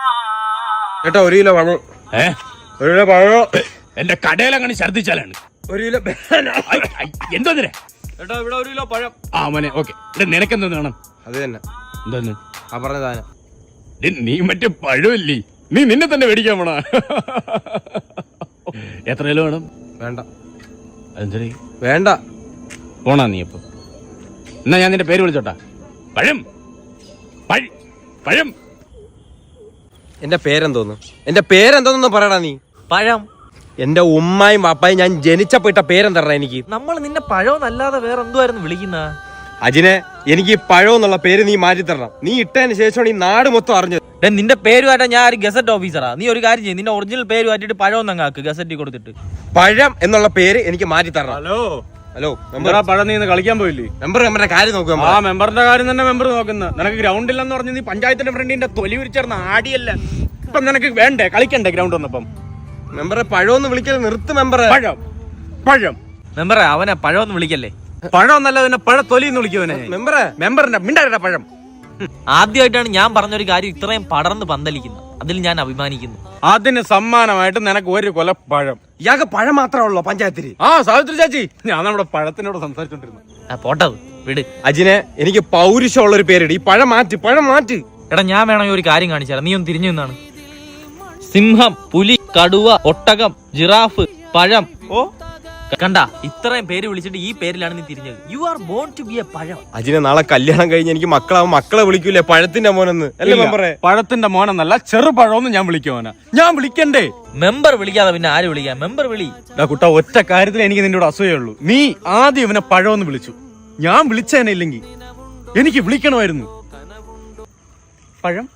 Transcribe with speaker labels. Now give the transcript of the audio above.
Speaker 1: ചേട്ടാ 1 കിലോ പഴം. 1 കിലോ പഴം.
Speaker 2: എന്റെ കടയിലങ്ങനെ ഛർദിച്ചാലാണ്.
Speaker 1: 1 കിലോ
Speaker 2: എന്തോ
Speaker 1: ചേട്ടാ ഇവിടെ 1 കിലോ പഴം.
Speaker 2: ആ മോനെ ഓക്കെ. നിനക്കെന്തോ വേണം?
Speaker 1: അത് തന്നെ
Speaker 2: എന്തോന്ന്
Speaker 1: ആ പറഞ്ഞ സാധനം.
Speaker 2: നീ മറ്റേ പഴമല്ലേ, നീ നിന്നെ തന്നെ മേടിക്കാൻ പോണ. എത്ര കിലോ വേണം?
Speaker 1: വേണ്ട.
Speaker 2: അതെന്തേ
Speaker 1: വേണ്ട
Speaker 2: പോണാ നീ അപ്പൊ? എന്നാ ഞാൻ നിന്റെ പേര് വിളിച്ചോട്ടാ. പഴം പഴം.
Speaker 1: എന്റെ പേരെന്തോന്നു? എന്റെ പേരെന്തോന്നു പറയടാ നീ.
Speaker 3: പഴം.
Speaker 1: എന്റെ ഉമ്മായും പാപ്പായും ഞാൻ ജനിച്ചപ്പോ ഇട്ട പേരെന്തറ എനിക്ക്?
Speaker 3: നമ്മൾ നിന്നെ പഴമെന്നല്ലാതെ വേറെ എന്തുവായിരുന്നു വിളിക്കുന്ന?
Speaker 1: അജിനെ, എനിക്ക് ഈ പഴം എന്നുള്ള പേര് നീ മാറ്റി തരണം. നീ ഇട്ടതിന് ശേഷമാണ് ഈ നാട് മൊത്തം അറിഞ്ഞത്.
Speaker 3: നിന്റെ പേര് മാറ്റാൻ ഞാൻ ഒരു ഗസറ്റ് ഓഫീസറാ. നീ ഒരു കാര്യം ചെയ്യും, നിന്റെ ഒറിജിനൽ പേര് മാറ്റിട്ട് പഴം എന്നങ്ങാക്ക് ഗസറ്റിൽ കൊടുത്തിട്ട്.
Speaker 1: പഴം എന്നുള്ള പേര് എനിക്ക് മാറ്റി തരണം. ഹലോ
Speaker 2: മെമ്പർ, പഴം നീ കളിക്കാൻ പോയില്ലേ?
Speaker 1: മെമ്പറുടെ കാര്യം നോക്കുക.
Speaker 2: ആ മെമ്പറിന്റെ കാര്യം തന്നെ മെമ്പർ നോക്കുന്നത്. നിനക്ക് ഗ്രൗണ്ട് ഇല്ലെന്ന് പറഞ്ഞ് നീ പഞ്ചായത്തിന്റെ ഫ്രണ്ടിന്റെ തൊലി വിരിച്ചേർന്ന ആടിയല്ല. ഇപ്പൊ നിനക്ക് വേണ്ടേ കളിക്കണ്ടേ ഗ്രൗണ്ട് വന്നപ്പം?
Speaker 1: മെമ്പറെ പഴം ഒന്ന് വിളിക്കൽ നിർത്ത് മെമ്പറെ.
Speaker 2: പഴം
Speaker 3: മെമ്പറെ അവനെ പഴം ഒന്ന് വിളിക്കല്ലേ.
Speaker 2: പഴം എന്നല്ല, പിന്നെ പഴ തൊലി എന്ന് വിളിക്കുവനെ. മെമ്പറിന്റെ മിണ്ടാരുടെ പഴം.
Speaker 3: ആദ്യമായിട്ടാണ് ഞാൻ പറഞ്ഞൊരു കാര്യം ഇത്രയും പടർന്ന് പന്തലിക്കുന്നത്. അതിൽ ഞാൻ അഭിമാനിക്കുന്നു.
Speaker 2: അതിന് സമ്മാനമായിട്ട് നിനക്ക് 1 കൊല പഴം.
Speaker 1: ഇയാൾക്ക് പഴം മാത്രമല്ലോ പഞ്ചായത്തിൽ.
Speaker 2: ആ സാവിത്രി ചാച്ചി, ഞാൻ നമ്മുടെ പഴത്തിനോട് സംസാരിച്ചോണ്ടിരുന്നു.
Speaker 3: പോട്ടത് വിട്.
Speaker 1: അജിനെ, എനിക്ക് പൗരുഷമുള്ള ഒരു പേരിട്. ഈ പഴം മാറ്റ്.
Speaker 3: എടാ ഞാൻ വേണമെങ്കിൽ ഒരു കാര്യം കാണിച്ചാൽ നീ ഒന്ന് തിരിഞ്ഞു നിന്നാണ്. സിംഹം, പുലി, കടുവ, ഒട്ടകം, ജിറാഫ്, പഴം. ഓ കണ്ട, ഇത്രയും പേര് വിളിച്ചിട്ട് ഈ പേരിലാണ് നീ തിരിഞ്ഞത്. You are born to be a pazham.
Speaker 1: അജിനെ, നാളെ കല്യാണം കഴിഞ്ഞ് എനിക്ക് മക്കളെ വിളിക്കൂലേ പഴത്തിന്റെ മോനെന്ന്? അല്ലേ മെമ്പറെ?
Speaker 2: പഴത്തിന്റെ മോനെന്നല്ല, ചെറുപഴമെന്ന് ഞാൻ വിളിക്കുവാനാ. ഞാൻ വിളിക്കണ്ടേ?
Speaker 3: മെമ്പർ വിളിക്കാതെ പിന്നെ ആര് വിളിക്കാം? മെമ്പർ വിളി.
Speaker 2: കുട്ട, ഒറ്റ കാര്യത്തിൽ എനിക്ക് നിന്നോട് അസൂയുള്ളൂ. നീ ആദ്യം ഇവനെ പഴമെന്ന് വിളിച്ചു. ഞാൻ വിളിച്ചേനെ ഇല്ലെങ്കിൽ എനിക്ക് വിളിക്കണമായിരുന്നു പഴം.